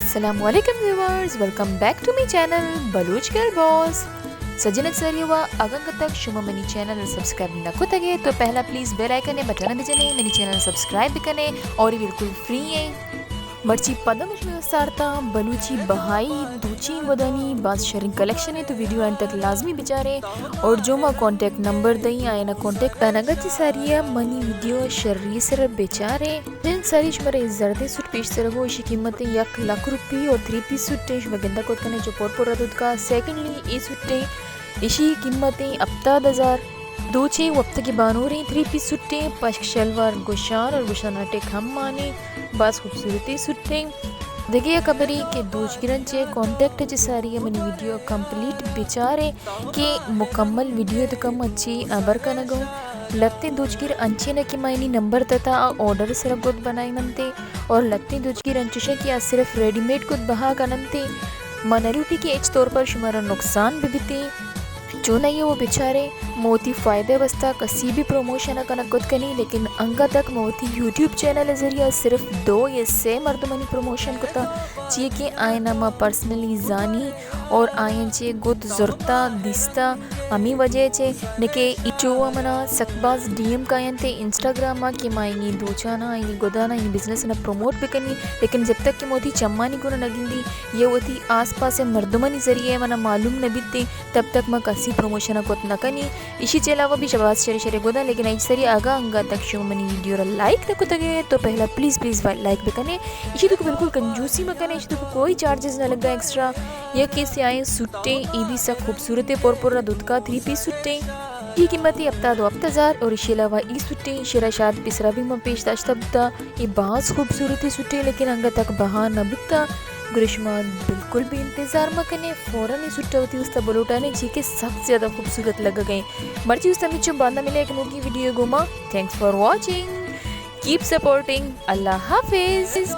Assalamualaikum viewers, welcome back to my channel Baloch girl boss. सजनक sir युवा अगंग तक शुमा मनी चैनल सब्सक्राइब नको तगे तो पहला प्लीज बेल आइकन बटन दिजने मनी चैनल सब्सक्राइब कने और बिल्कुल फ्री है. मर्ची पदम सारता बलूची बहाई दूची वदानी बाज शेयरिंग कलेक्शन है तो वीडियो एंड तक लाजमी बिचारे और जो माँ कॉन्टेक्ट नंबर दई आए ना कॉन्टेक्ट नगद सारिया मनी वीडियो शर्री सर बेचारे जिन सारी शुमारे जर्दे सूट पेश से रहो इसी कीमतें 1 लाख रुपये और 3 पीस सूटे वगंदा कोत कने जो पोरपोरा दूध का सेकंडली ये सूटे इसी कीमतें 70,000 दो छे वक्त की बानूरी 3 पीस सुट्टे पश्क शलवार गुशान और गुशानाटे खम माने बस खूबसूरती सुट्टे देखिए खबरी के दूज किरण चे कॉन्टेक्ट चे सारी है मनी वीडियो कंप्लीट बेचारे के मुकम्मल वीडियो तो कम अच्छी अबर का नगो लगते दूजगिर अंचे न की मायनी नंबर तथा ऑर्डर सिर्फ गुद बनाई नमते और लगते दूजगिर अंचुशे की सिर्फ रेडीमेड गुद बहा का नमते मनरूटी के एच तौर पर शुमारा नुकसान भी बीते जो नहीं वो बेचारे मोती फ़ायदे बस्ता कसी भी प्रमोशन कनक कनी लेकिन अंगा तक मोती यूट्यूब चैनल जरिए सिर्फ 2 या 6 मर्दमनी प्रमोशन कोता चे के आए नमा पर्सनली जानी और आयन चे गुद ज़ुरता दिस्ता अमी वजह चे नके इचोवा मना सकबाज डीएम कायन ते इंस्टाग्राम मा के मायनी दोचाना ये गोदाना ये बिजनेस ना प्रमोट भी करनी लेकिन जब तक कि मोती चम्मानी गुना नगिंदी ये होती आसपास मर्दमनी जरिए मना मालूम न बीते तब तक मैं कसी प्रमोशन को न कनी इसी के अलावा भी शबाज शेरे शेरे गोदा लेकिन आई सरी आगा अंगा तक शो मनी वीडियो लाइक तक तगे तो पहला प्लीज़ लाइक भी कने इसी तो बिल्कुल कंजूसी में कने इसी तो कोई चार्जेस न लगा एक्स्ट्रा ये कैसे आए सुट्टे ये भी सब खूबसूरत पोरपोरा दूध का 3 पीस सुट्टे ये कीमत हफ्ता 2,000 और इसके अलावा ई सुट्टे शिराशाद पिसरा भी में पेश दाश्ता ये बास खूबसूरती सुट्टे लेकिन अंगा तक बहा न बिकता ग्रीष्मा बिल्कुल भी इंतजार में कने फौरन ही सुट्टा होती उस बलोटा ने जी के सबसे ज़्यादा खूबसूरत लग गए मर्जी उस तमिचो बांधा मिले एक नोकी वीडियो गुमा thanks for watching keep supporting Allah Hafiz.